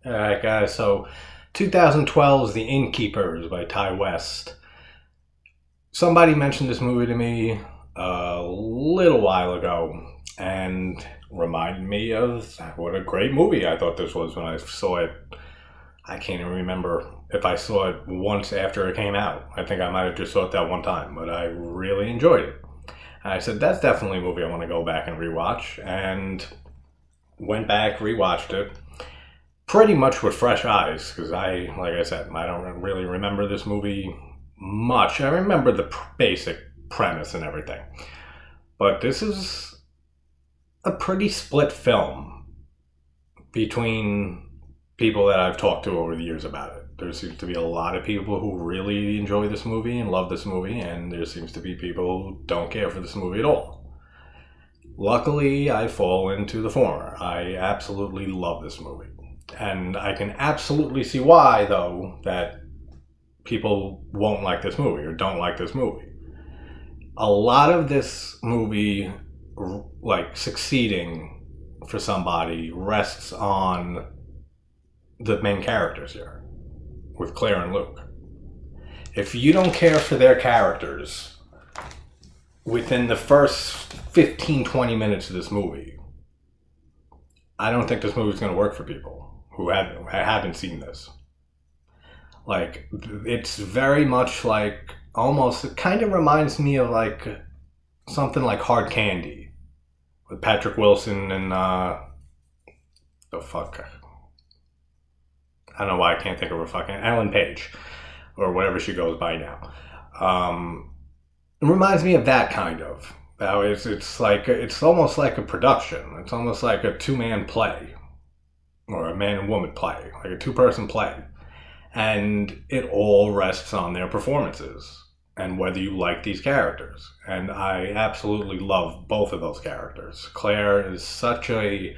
Alright, guys, so 2012's The Innkeepers by Ty West. Somebody mentioned this movie to me a little while ago and reminded me of what a great movie I thought this was when I saw it. I can't even remember if I saw it once after it came out. I think I might have just saw it that one time, but I really enjoyed it. And I said, that's definitely a movie I want to go back and rewatch, and went back, rewatched it pretty much with fresh eyes because like I said, I don't really remember this movie much. I remember the basic premise and everything, but this is a pretty split film between people that I've talked to over the years about it. There seems to be a lot of people who really enjoy this movie and love this movie, and there seems to be people who don't care for this movie at all. Luckily, I fall into the former. I absolutely love this movie. And I can absolutely see why, though, that people won't like this movie or don't like this movie. A lot of this movie, like, succeeding for somebody rests on the main characters here, with Claire and Luke. If you don't care for their characters within the first 15-20 minutes of this movie, I don't think this movie's going to work for people who haven't seen this. Like, it's very much like, almost, it kind of reminds me of like something like Hard Candy with Patrick Wilson and the fuck, I don't know why I can't think of her fucking Ellen Page or whatever she goes by now. It reminds me of that kind of. Now it's like, it's almost like a production. It's almost like a two-man play, or a man and woman play, like a two-person play. And it all rests on their performances and whether you like these characters. And I absolutely love both of those characters. Claire is such a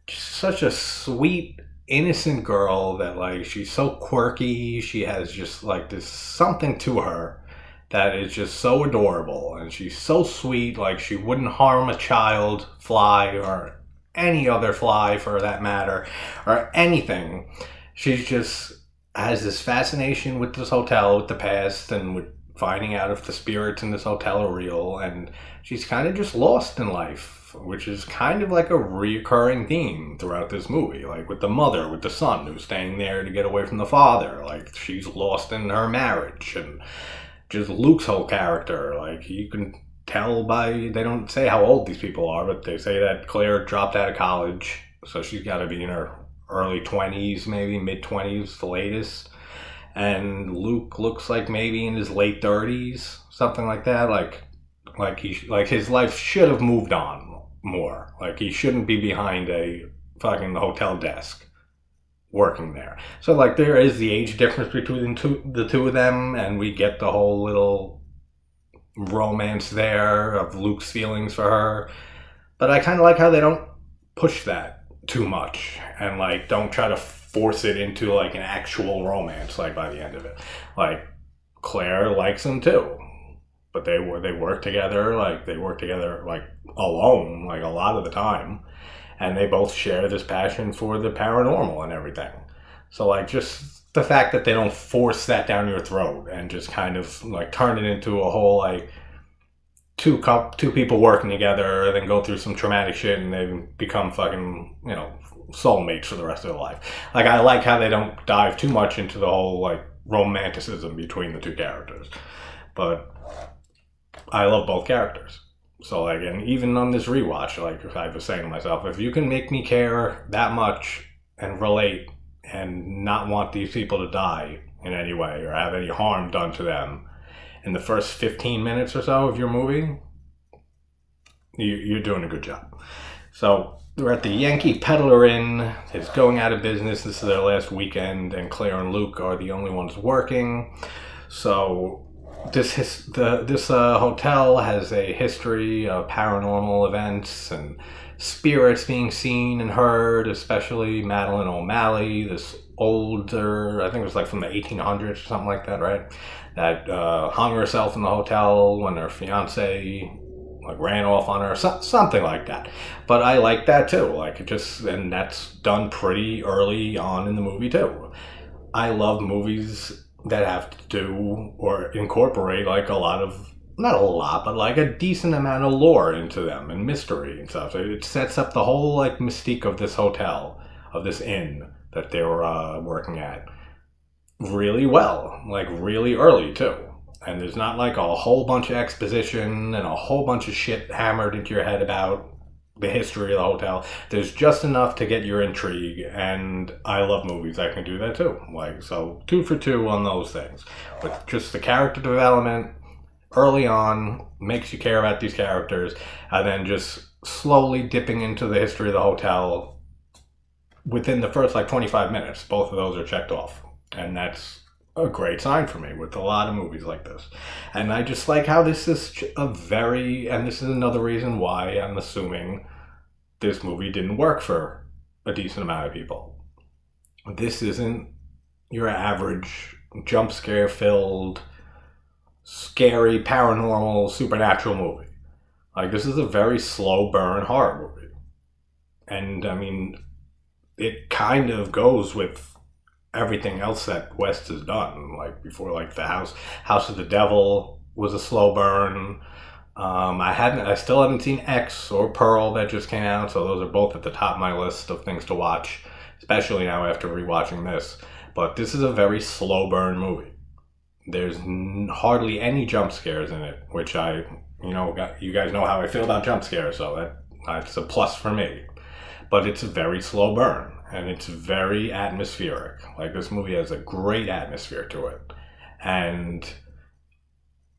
sweet, innocent girl that, like, she's so quirky. She has just like this something to her that is just so adorable, and she's so sweet. Like, she wouldn't harm a child fly or any other fly for that matter, or anything. She's just has this fascination with this hotel, with the past, and with finding out if the spirits in this hotel are real, and she's kind of just lost in life, which is kind of like a reoccurring theme throughout this movie. Like with the mother, with the son who's staying there to get away from the father. Like, she's lost in her marriage, and just Luke's whole character. Like, you can tell by, they don't say how old these people are, but they say that Claire dropped out of college, so she's got to be in her early 20s, maybe mid-20s, the latest. And Luke looks like maybe in his late 30s, something like that. Like his life should have moved on more. Like, he shouldn't be behind a fucking hotel desk working there. So, like, there is the age difference between the two of them, and we get the whole little romance there of Luke's feelings for her. But I kind of like how they don't push that too much and, like, don't try to force it into, like, an actual romance, like, by the end of it. Like, Claire likes him too, but they work together, like, alone, like, a lot of the time, and they both share this passion for the paranormal and everything. So, like, just the fact that they don't force that down your throat and just kind of, like, turn it into a whole, like, two people working together and then go through some traumatic shit and they become fucking, soulmates for the rest of their life. Like, I like how they don't dive too much into the whole, like, romanticism between the two characters. But I love both characters. So, like, and even on this rewatch, like I was saying to myself, if you can make me care that much and relate and not want these people to die in any way or have any harm done to them in the first 15 minutes or so of your movie, you're doing a good job. So we're at the Yankee Peddler Inn. It's going out of business. This is their last weekend, and Claire and Luke are the only ones working. So this hotel has a history of paranormal events and spirits being seen and heard, especially Madeline O'Malley, this older, I think it was like from the 1800s or something like that, right? That hung herself in the hotel when her fiance like ran off on her, something like that. But I like that too. Like and that's done pretty early on in the movie too. I love movies that have to do or incorporate like a lot of, not a lot, but like a decent amount of lore into them and mystery and stuff. So it sets up the whole like mystique of this hotel, of this inn that they were working at really well, like really early too. And there's not like a whole bunch of exposition and a whole bunch of shit hammered into your head about the history of the hotel. There's just enough to get your intrigue, and I love movies that can do that too. Like, so 2 for 2 on those things. But just the character development early on makes you care about these characters, and then just slowly dipping into the history of the hotel within the first like 25 minutes. Both of those are checked off, and that's a great sign for me with a lot of movies like this. And I just like how this is and this is another reason why I'm assuming this movie didn't work for a decent amount of people. This isn't your average jump scare filled, scary, paranormal, supernatural movie. Like, this is a very slow burn horror movie. And I mean, it kind of goes with everything else that West has done. Like before, like the House of the Devil was a slow burn. I still haven't seen X or Pearl that just came out, so those are both at the top of my list of things to watch, especially now after rewatching this. But this is a very slow burn movie. There's hardly any jump scares in it, which you guys know how I feel about jump scares, so that's a plus for me. But it's a very slow burn, and it's very atmospheric. Like, this movie has a great atmosphere to it. And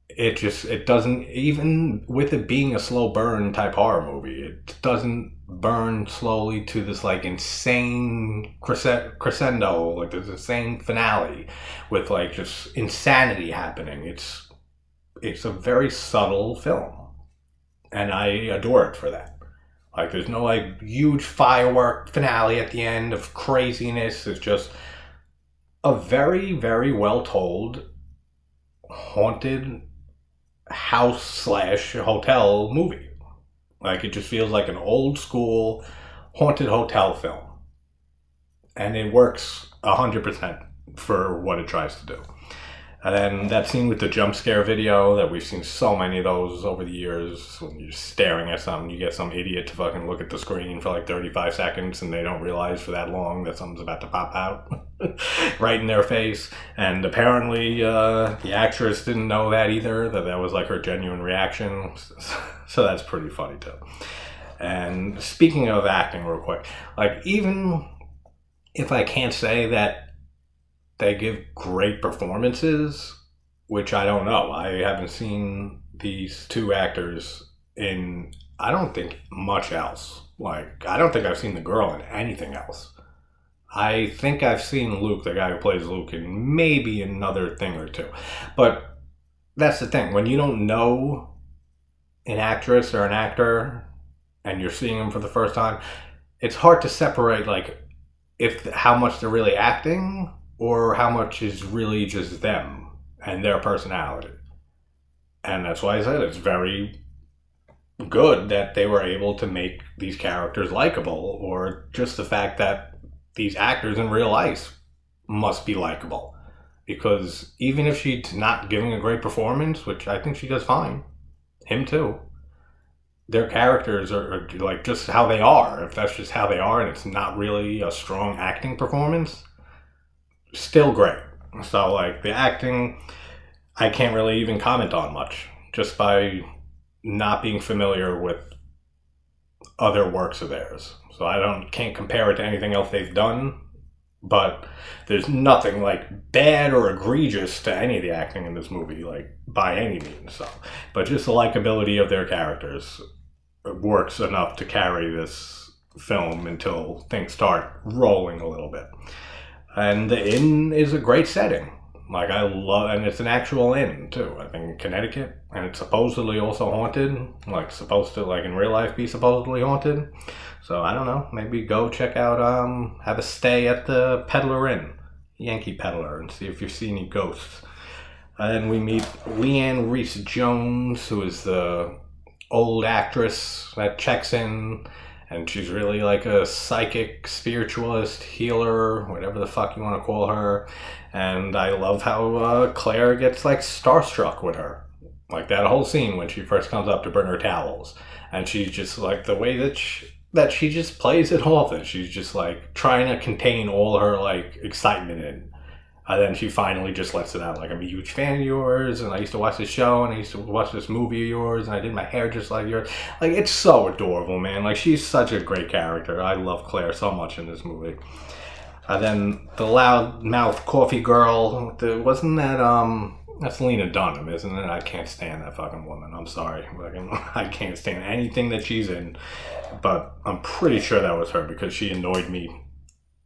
it doesn't, even with it being a slow burn type horror movie, it doesn't burn slowly to this like insane crescendo, like this insane finale with like just insanity happening. It's a very subtle film, and I adore it for that. Like, there's no like huge firework finale at the end of craziness. It's just a very, very well told haunted house / hotel movie. Like, it just feels like an old school haunted hotel film, and it works 100% for what it tries to do. And then that scene with the jump scare video, that we've seen so many of those over the years, when you're staring at something, you get some idiot to fucking look at the screen for like 35 seconds and they don't realize for that long that something's about to pop out right in their face. And apparently the actress didn't know that either, that was like her genuine reaction. So that's pretty funny too. And speaking of acting real quick, like, even if I can't say that they give great performances, which I don't know. I haven't seen these two actors in, I don't think, much else. Like, I don't think I've seen the girl in anything else. I think I've seen Luke, the guy who plays Luke, in maybe another thing or two. But that's the thing. When you don't know an actress or an actor and you're seeing them for the first time, it's hard to separate, like, how much they're really acting or how much is really just them and their personality. And that's why I said it's very good that they were able to make these characters likable, or just the fact that these actors in real life must be likable. Because even if she's not giving a great performance, which I think she does fine, him too, their characters are like just how they are. If that's just how they are and it's not really a strong acting performance, still great. So, like, the acting, I can't really even comment on much, just by not being familiar with other works of theirs. So can't compare it to anything else they've done, but there's nothing like bad or egregious to any of the acting in this movie, like, by any means. So, but just the likability of their characters works enough to carry this film until things start rolling a little bit. And the inn is a great setting. Like, I love, and it's an actual inn too, I think, in Connecticut, and it's supposedly also haunted, like, supposed to, like, in real life be supposedly haunted. So I don't know, maybe go check out, have a stay at the Peddler Inn, Yankee Peddler, and see if you see any ghosts. And then we meet Leanne Reese Jones, who is the old actress that checks in, and she's really like a psychic, spiritualist, healer, whatever the fuck you want to call her. And I love how Claire gets like starstruck with her. Like that whole scene when she first comes up to bring her towels. And she's just like the way that she just plays it off. And she's just like trying to contain all her like excitement in. And then she finally just lets it out. Like, I'm a huge fan of yours, and I used to watch this show, and I used to watch this movie of yours, and I did my hair just like yours. Like, it's so adorable, man. Like, she's such a great character. I love Claire so much in this movie. And then the loudmouth coffee girl, wasn't that, that's Lena Dunham, isn't it? I can't stand that fucking woman. I'm sorry. I can't stand anything that she's in, but I'm pretty sure that was her because she annoyed me,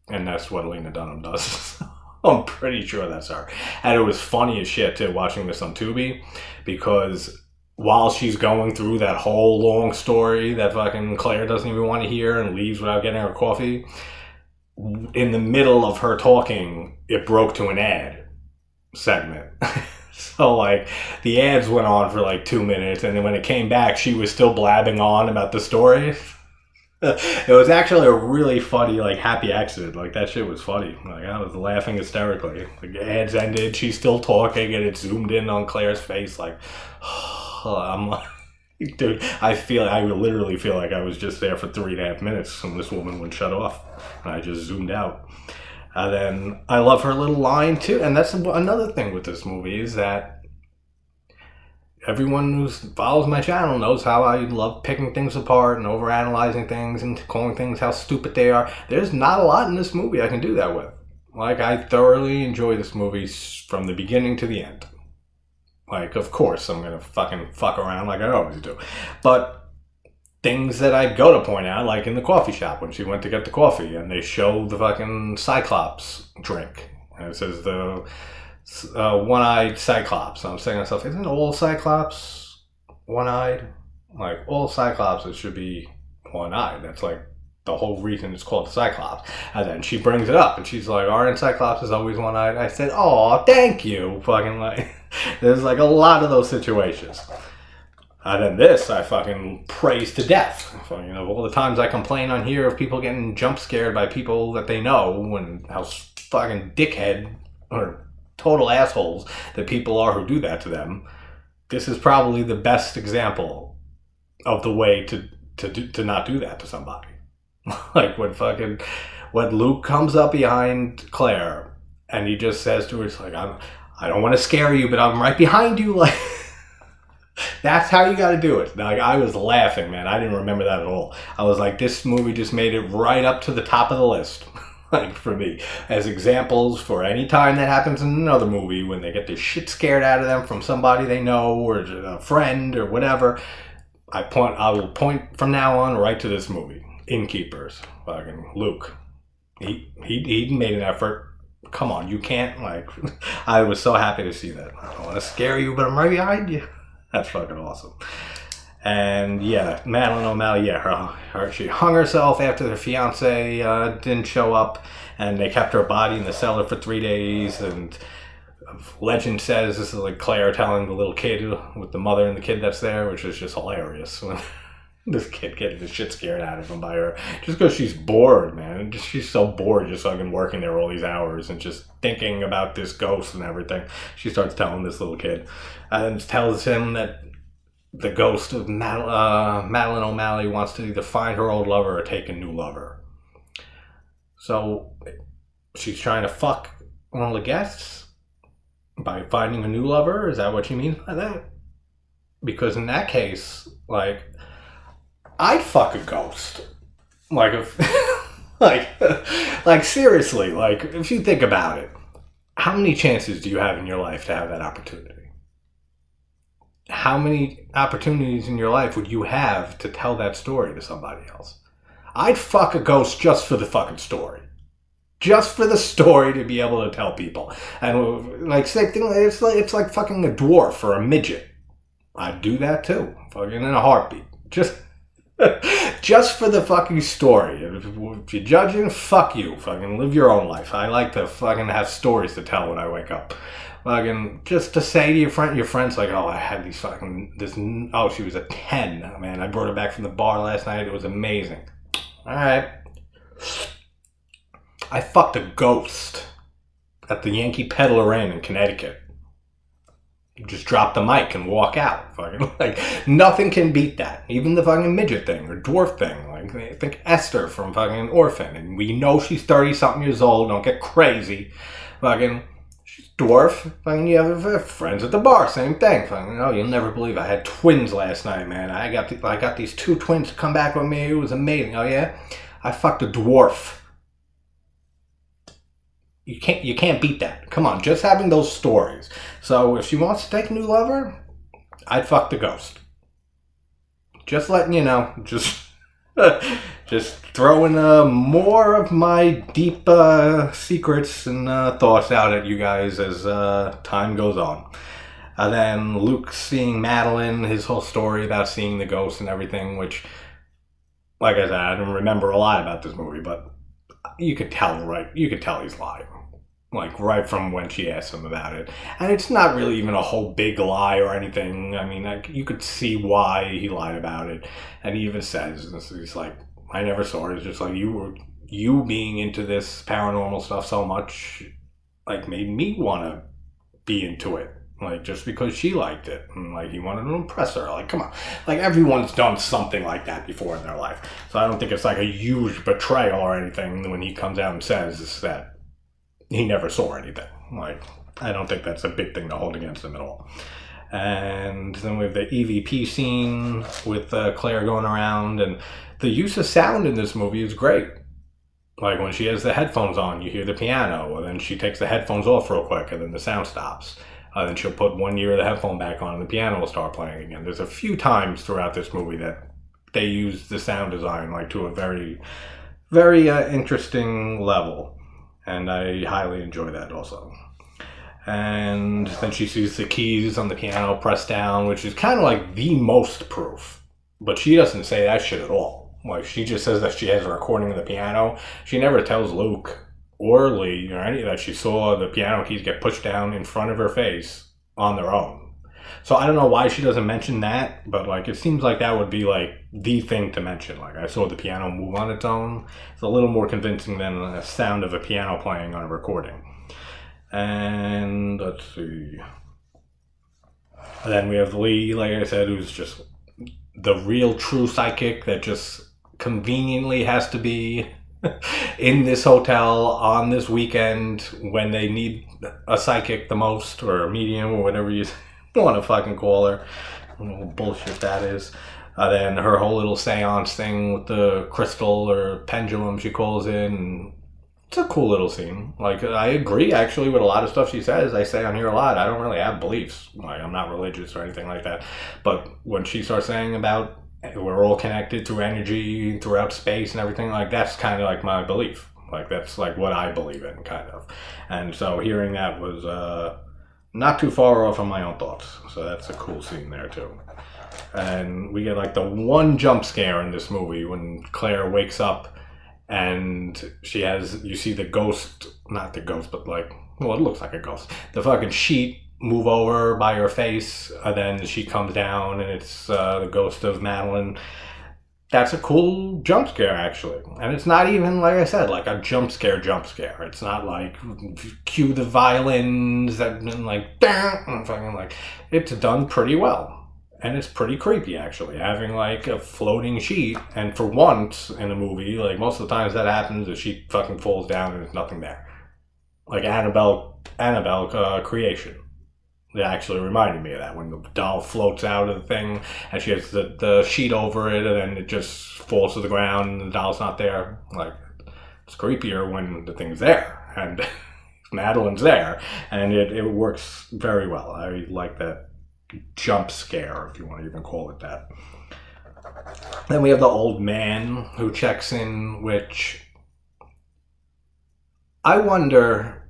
and that's what Lena Dunham does. I'm pretty sure that's her. And it was funny as shit, too, watching this on Tubi, because while she's going through that whole long story that fucking Claire doesn't even want to hear and leaves without getting her coffee, in the middle of her talking, it broke to an ad segment. So, like, the ads went on for, like, 2 minutes, and then when it came back, she was still blabbing on about the story. It was actually a really funny, like, happy accident. Like, that shit was funny. Like, I was laughing hysterically. Like, the ads ended, she's still talking, and it zoomed in on Claire's face. Like, I'm like, dude, I literally feel like I was just there for 3.5 minutes, and this woman wouldn't shut off. And I just zoomed out. And then I love her little line, too. And that's another thing with this movie, is that everyone who follows my channel knows how I love picking things apart and overanalyzing things and calling things how stupid they are. There's not a lot in this movie I can do that with. Like, I thoroughly enjoy this movie from the beginning to the end. Like, of course, I'm going to fucking fuck around like I always do. But things that I go to point out, like in the coffee shop when she went to get the coffee and they show the fucking Cyclops drink. And it says the one-eyed Cyclops. So I'm saying to myself, isn't all Cyclops one-eyed? Like, all Cyclopses should be one-eyed. That's like the whole reason it's called the Cyclops. And then she brings it up and she's like, aren't Cyclopses always one-eyed? I said, oh, thank you. Fucking like, there's like a lot of those situations. And then this, I fucking praise to death. So, you know, all the times I complain on here of people getting jump scared by people that they know and how fucking dickhead or total assholes that people are who do that to them. This is probably the best example of the way to not do that to somebody. Like when Luke comes up behind Claire and he just says to her, it's like, I don't want to scare you, but I'm right behind you. Like, that's how you got to do it. Like, I was laughing, man. I didn't remember that at all. I was like, this movie just made it right up to the top of the list. Like, for me, as examples for any time that happens in another movie when they get the shit scared out of them from somebody they know or a friend or whatever, I will point from now on right to this movie, Innkeepers. Fucking Luke, he made an effort. Come on, you can't, like, I was so happy to see that. I don't want to scare you, but I'm right behind you. That's fucking awesome. And yeah, Madeline O'Malley, yeah, she hung herself after her fiance didn't show up, and they kept her body in the cellar for 3 days. And legend says this is like Claire telling the little kid with the mother and the kid that's there, which is just hilarious. This kid getting the shit scared out of him by her just because she's bored, man. She's so bored just fucking working there all these hours and just thinking about this ghost and everything. She starts telling this little kid and tells him that the ghost of Madeline O'Malley wants to either find her old lover or take a new lover. So she's trying to fuck one of the guests by finding a new lover? Is that what you mean by that? Because in that case, like, I'd fuck a ghost. Like, if, like seriously, like, if you think about it, how many chances do you have in your life to have that opportunity? How many opportunities in your life would you have to tell that story to somebody else? I'd fuck a ghost just for the fucking story. Just for the story to be able to tell people. And like, it's like fucking a dwarf or a midget. I'd do that too. Fucking in a heartbeat. Just Just for the fucking story. If you're judging, fuck you. Fucking live your own life. I like to fucking have stories to tell when I wake up. Fucking just to say to your friends like, oh, I had these fucking oh, she was a 10. Man, I brought her back from the bar last night. It was amazing. All right. I fucked a ghost at the Yankee Peddler Inn in Connecticut. Just drop the mic and walk out. Fucking like nothing can beat that. Even the fucking midget thing or dwarf thing. Like I think Esther from fucking Orphan, and we know she's 30-something years old. Don't get crazy. Fucking she's dwarf. Fucking you have friends at the bar. Same thing. Fucking oh, you'll never believe I had twins last night, man. I got these 2 twins to come back with me. It was amazing. Oh yeah, I fucked a dwarf. You can't beat that. Come on, just having those stories. So if she wants to take a new lover, I'd fuck the ghost. Just letting you know. Just throwing more of my deep secrets and thoughts out at you guys as time goes on. And then Luke seeing Madeline, his whole story about seeing the ghost and everything, which, like I said, I don't remember a lot about this movie, but you could tell, right? You could tell he's lying. Like, right from when she asked him about it. And it's not really even a whole big lie or anything. I mean, you could see why he lied about it. And he even says, he's like, I never saw it. It's just like, you being into this paranormal stuff so much, like, made me want to be into it. Like, just because she liked it. And, like, he wanted to impress her. Like, come on. Like, everyone's done something like that before in their life. So I don't think it's, like, a huge betrayal or anything when he comes out and says that he never saw anything. Like, I don't think that's a big thing to hold against him at all. And then we have the EVP scene with Claire going around. And the use of sound in this movie is great. Like, when she has the headphones on, you hear the piano. And then she takes the headphones off real quick, and then the sound stops. Then she'll put one ear of the headphone back on, and the piano will start playing again. There's a few times throughout this movie that they use the sound design like to a very, very interesting level. And I highly enjoy that also. And then she sees the keys on the piano pressed down, which is kind of like the most proof. But she doesn't say that shit at all. Like, she just says that she has a recording of the piano. She never tells Luke or Lee or any that she saw the piano keys get pushed down in front of her face on their own. So I don't know why she doesn't mention that, but like it seems like that would be like the thing to mention. Like, I saw the piano move on its own. It's a little more convincing than a sound of a piano playing on a recording. And let's see. And then we have Lee, like I said, who's just the real true psychic that just conveniently has to be in this hotel on this weekend when they need a psychic the most, or a medium, or whatever you want to fucking call her. What bullshit that is. Then her whole little seance thing with the crystal or pendulum she calls in. It's a cool little scene. Like, I agree actually with a lot of stuff she says. I say on here a lot, I don't really have beliefs. Like, I'm not religious or anything like that. But when she starts saying about we're all connected through energy throughout space and everything, like, that's kind of like my belief. Like, that's like what I believe in, kind of. And so hearing that was not too far off from my own thoughts. So that's a cool scene there too. And we get like the one jump scare in this movie when Claire wakes up and you see the ghost, not the ghost, but like, well, it looks like a ghost. The fucking sheet move over by her face, and then she comes down and it's the ghost of Madeline. That's a cool jump scare, actually. And it's not even, like I said, like a jump scare. It's not like cue the violins and like, fucking like, it's done pretty well. And it's pretty creepy, actually, having like a floating sheet. And for once in a movie, like most of the times that happens, the sheet fucking falls down and there's nothing there. Like Annabelle Creation. It actually reminded me of that, when the doll floats out of the thing and she has the sheet over it and then it just falls to the ground and the doll's not there. Like, it's creepier when the thing's there and Madeline's there, and it works very well. I like that jump scare, if you want to even call it that. Then we have the old man who checks in, which I wonder,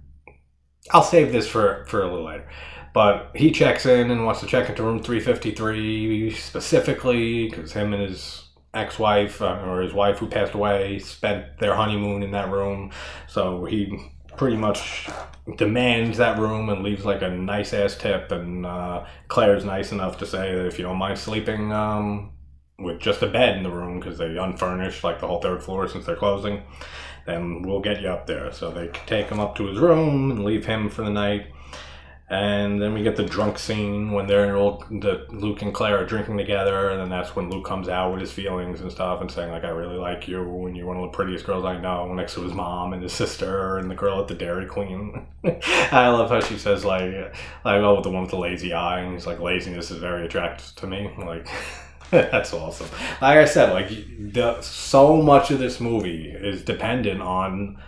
I'll save this for a little later. But he checks in and wants to check into room 353 specifically because him and his ex-wife or his wife who passed away spent their honeymoon in that room. So he pretty much demands that room and leaves like a nice ass tip. And Claire's nice enough to say that if you don't mind sleeping with just a bed in the room, because they unfurnished like the whole third floor since they're closing, then we'll get you up there. So they take him up to his room and leave him for the night. And then we get the drunk scene when Luke and Claire are drinking together, and then that's when Luke comes out with his feelings and stuff and saying like, I really like you and you're one of the prettiest girls I know, next to his mom and his sister and the girl at the Dairy Queen. I love how she says like, oh, the one with the lazy eye, and he's like, laziness is very attractive to me. Like, that's awesome. Like I said, like so much of this movie is dependent on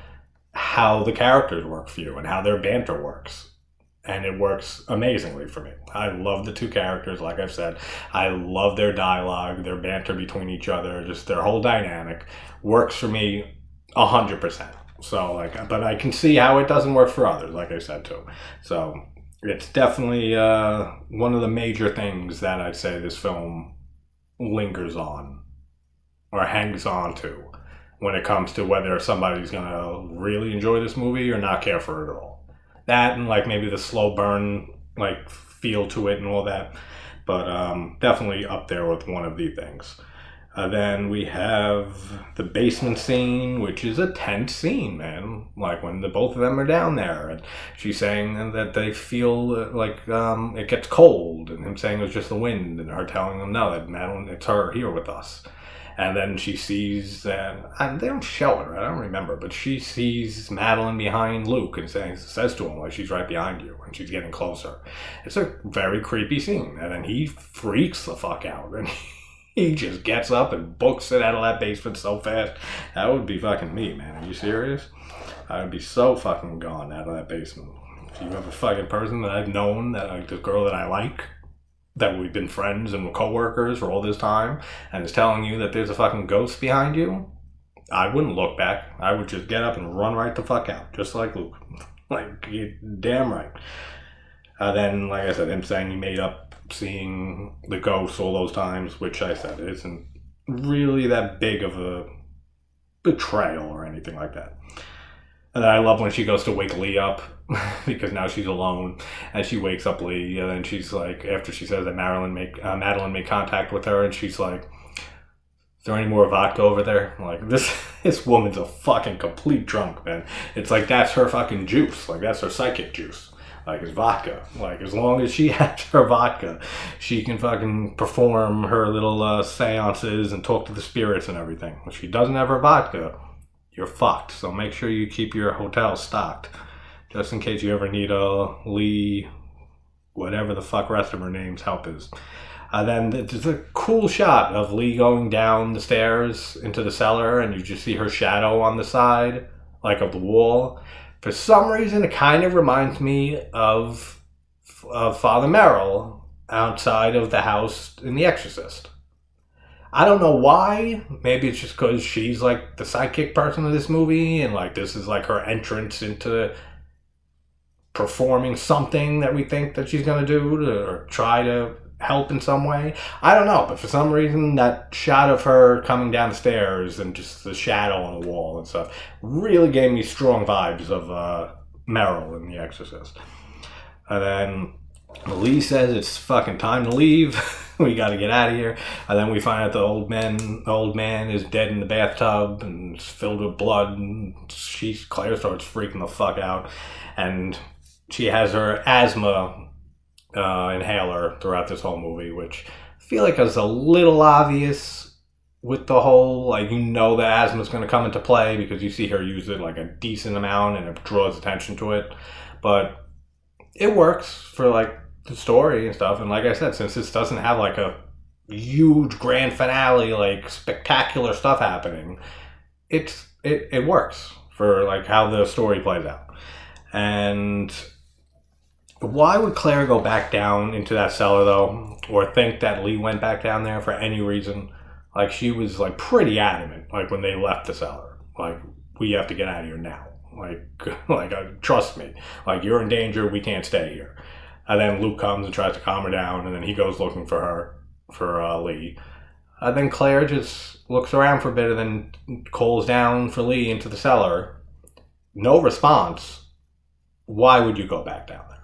how the characters work for you and how their banter works. And it works amazingly for me. I love the two characters, like I've said. I love their dialogue, their banter between each other, just their whole dynamic works for me 100%. So, but I can see how it doesn't work for others, like I said too. So, it's definitely one of the major things that I'd say this film lingers on or hangs on to when it comes to whether somebody's going to really enjoy this movie or not care for it at all. That and like maybe the slow burn like feel to it and all that, but definitely up there with one of the things. Then we have the basement scene, which is a tense scene, man. Like when both of them are down there, and she's saying that they feel like it gets cold, and him saying it was just the wind, and her telling him no, that Madeline, it's her here with us. And then she sees that, they don't show it, right? I don't remember, but she sees Madeline behind Luke and says to him, like, she's right behind you, and she's getting closer. It's a very creepy scene. And then he freaks the fuck out, and he just gets up and books it out of that basement so fast. That would be fucking me, man. Are you serious? I would be so fucking gone out of that basement. If you have a fucking person that I've known, that like the girl that I like, that we've been friends and we're co-workers for all this time, and is telling you that there's a fucking ghost behind you, I wouldn't look back. I would just get up and run right the fuck out, just like Luke. Like, you're damn right. Then, like I said, him saying he made up seeing the ghost all those times, which I said isn't really that big of a betrayal or anything like that. And then I love when she goes to wake Lee up because now she's alone, and she wakes up Lee, and then she's like, after she says that Madeline made contact with her, and she's like, is there any more vodka over there? Like, this woman's a fucking complete drunk, man. It's like, that's her fucking juice. Like, that's her psychic juice. Like, it's vodka. Like, as long as she has her vodka, she can fucking perform her little seances and talk to the spirits and everything. If she doesn't have her vodka, you're fucked. So make sure you keep your hotel stocked, just in case you ever need a Lee, whatever the fuck rest of her name's help is. Then there's a cool shot of Lee going down the stairs into the cellar, and you just see her shadow on the side, like of the wall. For some reason, it kind of reminds me of Father Merrill outside of the house in The Exorcist. I don't know why. Maybe it's just because she's like the sidekick person of this movie, and like this is like her entrance into performing something that we think that she's going to do or try to help in some way. I don't know, but for some reason that shot of her coming down the stairs and just the shadow on the wall and stuff really gave me strong vibes of Merrill in The Exorcist. And then Lee says it's fucking time to leave. We got to get out of here. And then we find out the old man is dead in the bathtub and it's filled with blood. And Claire starts freaking the fuck out. And she has her asthma inhaler throughout this whole movie, which I feel like is a little obvious with the whole, like, you know the asthma's going to come into play because you see her use it like a decent amount and it draws attention to it. But it works for like the story and stuff, and like I said, since this doesn't have like a huge grand finale, like spectacular stuff happening, it works for like how the story plays out. And why would Claire go back down into that cellar though, or think that Lee went back down there for any reason? Like, she was like pretty adamant, like when they left the cellar, like, we have to get out of here now. Like, trust me. Like, you're in danger. We can't stay here. And then Luke comes and tries to calm her down, and then he goes looking for Lee. Then Claire just looks around for a bit and then calls down for Lee into the cellar. No response. Why would you go back down there?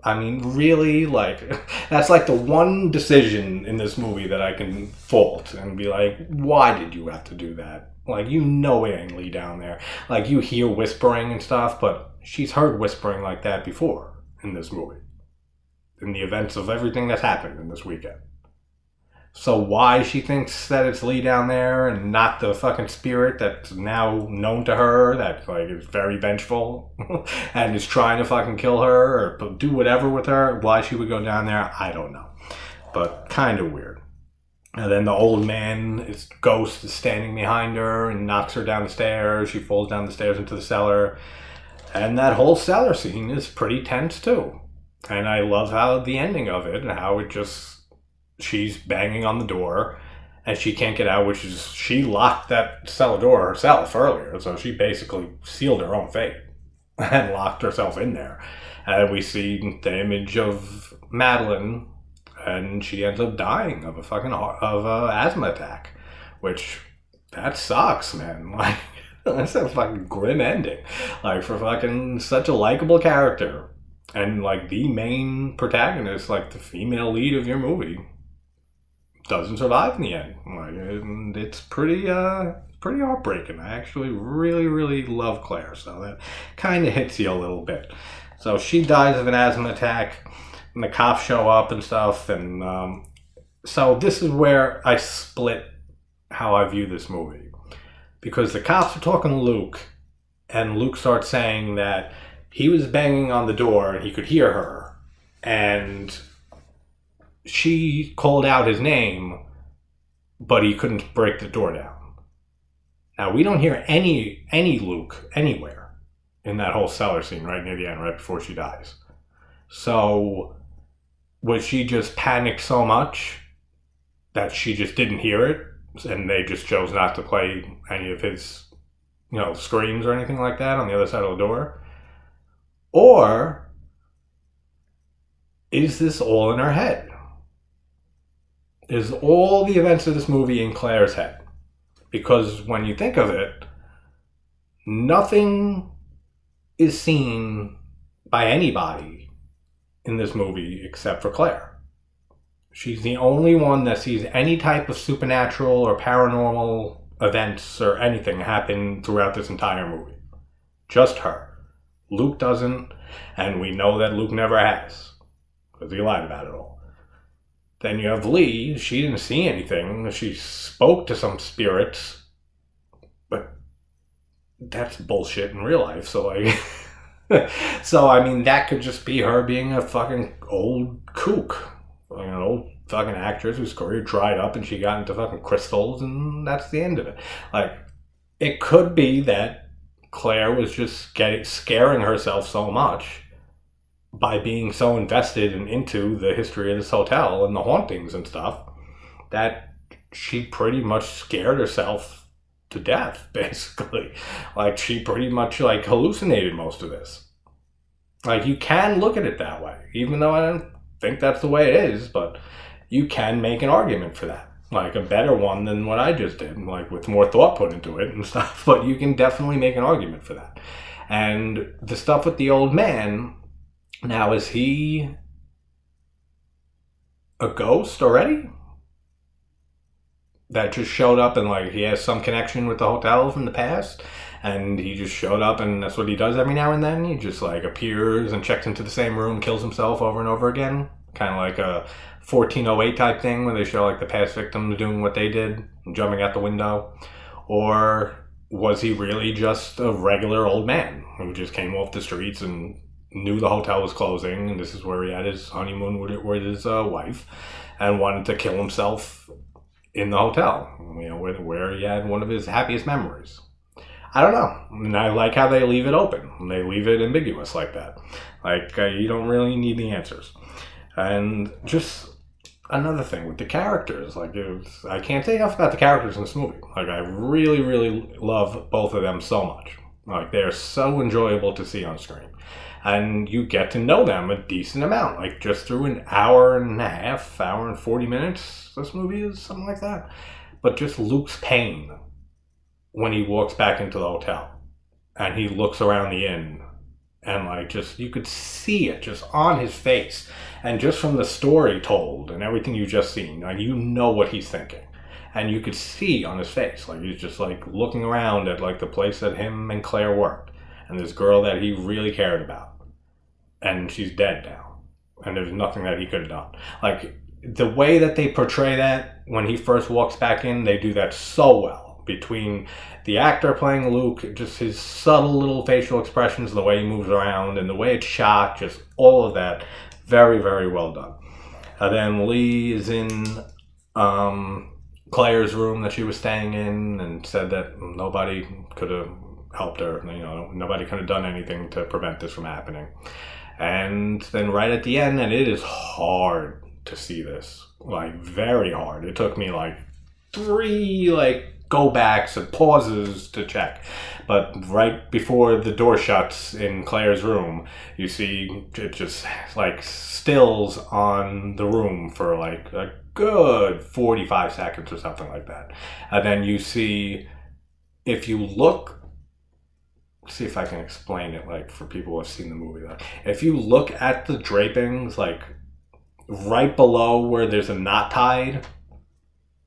I mean, really? Like, that's like the one decision in this movie that I can fault and be like, why did you have to do that? Like, you know it ain't Lee down there. Like, you hear whispering and stuff, but she's heard whispering like that before in this movie. In the events of everything that's happened in this weekend. So why she thinks that it's Lee down there and not the fucking spirit that's now known to her, that like is very vengeful and is trying to fucking kill her or do whatever with her, why she would go down there, I don't know. But kind of weird. And then the old man, his ghost, is standing behind her and knocks her down the stairs. She falls down the stairs into the cellar. And that whole cellar scene is pretty tense too. And I love how the ending of it and how it just... She's banging on the door and she can't get out, which is she locked that cellar door herself earlier. So she basically sealed her own fate and locked herself in there. And we see the image of Madeline and she ends up dying of a asthma attack, which that sucks, man. Like, that's a fucking grim ending. Like, for fucking such a likable character and like the main protagonist, like the female lead of your movie, doesn't survive in the end. Like, it's pretty heartbreaking. I actually really, really love Claire, so that kind of hits you a little bit. So she dies of an asthma attack, and the cops show up and stuff, and so this is where I split how I view this movie. Because the cops are talking to Luke, and Luke starts saying that he was banging on the door, and he could hear her, and... she called out his name, but he couldn't break the door down. Now, we don't hear any Luke anywhere in that whole cellar scene right near the end, right before she dies. So, was she just panicked so much that she just didn't hear it, and they just chose not to play any of his, screams or anything like that on the other side of the door? Or is this all in her head? Is all the events of this movie in Claire's head? Because when you think of it, nothing is seen by anybody in this movie except for Claire. She's the only one that sees any type of supernatural or paranormal events or anything happen throughout this entire movie. Just her. Luke doesn't, and we know that Luke never has, because he lied about it all. Then you have Lee. She didn't see anything. She spoke to some spirits, but that's bullshit in real life. So I mean, that could just be her being a fucking old kook, an old fucking actress whose career dried up and she got into fucking crystals, and that's the end of it. Like, it could be that Claire was just scaring herself so much by being so invested and into the history of this hotel and the hauntings and stuff, that she pretty much scared herself to death, basically. Like, she pretty much, hallucinated most of this. Like, you can look at it that way, even though I don't think that's the way it is, but you can make an argument for that. Like, a better one than what I just did, like, with more thought put into it and stuff, but you can definitely make an argument for that. And the stuff with the old man... Now, is he a ghost already? That just showed up and, he has some connection with the hotel from the past? And he just showed up and that's what he does every now and then? He just, appears and checks into the same room, kills himself over and over again? Kind of like a 1408 type thing where they show, the past victims doing what they did and jumping out the window? Or was he really just a regular old man who just came off the streets and... knew the hotel was closing, and this is where he had his honeymoon with his wife, and wanted to kill himself in the hotel, where he had one of his happiest memories. I don't know. And I like how they leave it open. They leave it ambiguous like that. You don't really need the answers. And just another thing with the characters, I can't say enough about the characters in this movie. I really, really love both of them so much. Like, they're so enjoyable to see on screen. And you get to know them a decent amount, like just through an hour and a half, hour and 40 minutes, this movie is, something like that. But just Luke's pain when he walks back into the hotel and he looks around the inn, and like, just, you could see it just on his face. And just from the story told and everything you just seen, like, you know what he's thinking. And you could see on his face, like, he's just like looking around at like the place that him and Claire worked, and this girl that he really cared about. And she's dead now. And there's nothing that he could have done. Like, the way that they portray that when he first walks back in, they do that so well. Between the actor playing Luke, just his subtle little facial expressions, the way he moves around, and the way it's shot, just all of that. Very, very well done. And then Lee is in Claire's room that she was staying in, and said that nobody could have helped her. You know, nobody could have done anything to prevent this from happening. And then right at the end, and it is hard to see this, like, very hard. It took me like 3 like go backs and pauses to check. But right before the door shuts in Claire's room, you see it just like stills on the room for like a good 45 seconds or something like that. And then you see, if you look, see if I can explain it, like, for people who have seen the movie. Like, if you look at the drapings, like right below where there's a knot tied,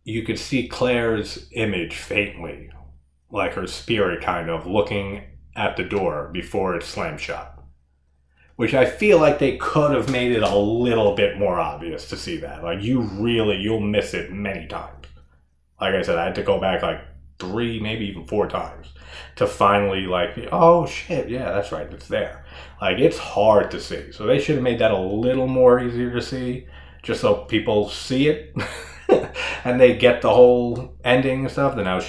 you could see Claire's image faintly, like her spirit kind of looking at the door before it slammed shut. Which I feel like they could have made it a little bit more obvious to see that. Like, you'll miss it many times. Like I said, I had to go back like 3, maybe even 4 times to finally like, oh shit, yeah, that's right, it's there. Like, it's hard to see. So they should have made that a little more easier to see, just so people see it and they get the whole ending and stuff. And now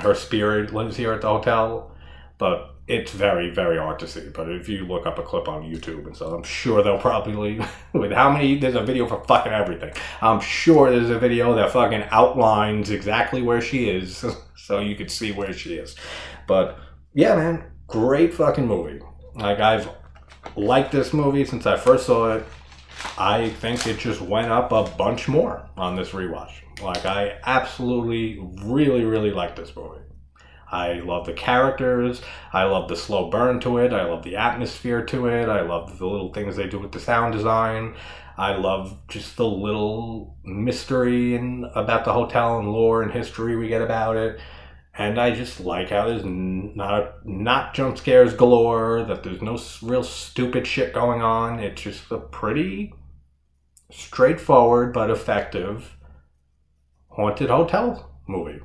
her spirit lives here at the hotel. But it's very, very hard to see. But if you look up a clip on YouTube and stuff, I'm sure they'll probably, with how many, there's a video for fucking everything. I'm sure there's a video that fucking outlines exactly where she is, so you could see where she is. But yeah, man, great fucking movie. Like, I've liked this movie since I first saw it. I think it just went up a bunch more on this rewatch. Like, I absolutely, really, really like this movie. I love the characters. I love the slow burn to it. I love the atmosphere to it. I love the little things they do with the sound design. I love just the little mystery about the hotel and lore and history we get about it. And I just like how there's not jump scares galore, that there's no real stupid shit going on. It's just a pretty straightforward but effective haunted hotel movie.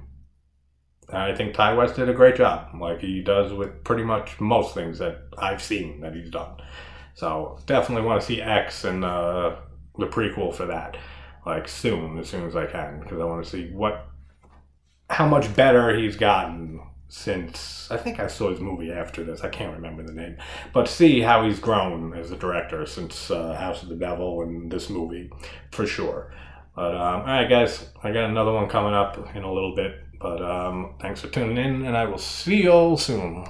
And I think Ty West did a great job, like he does with pretty much most things that I've seen that he's done. So definitely want to see X and the prequel for that, like, soon, as soon as I can, because I want to see how much better he's gotten since, I think I saw his movie after this, I can't remember the name, but see how he's grown as a director since House of the Devil and this movie, for sure. But alright guys, I got another one coming up in a little bit, but thanks for tuning in, and I will see you all soon.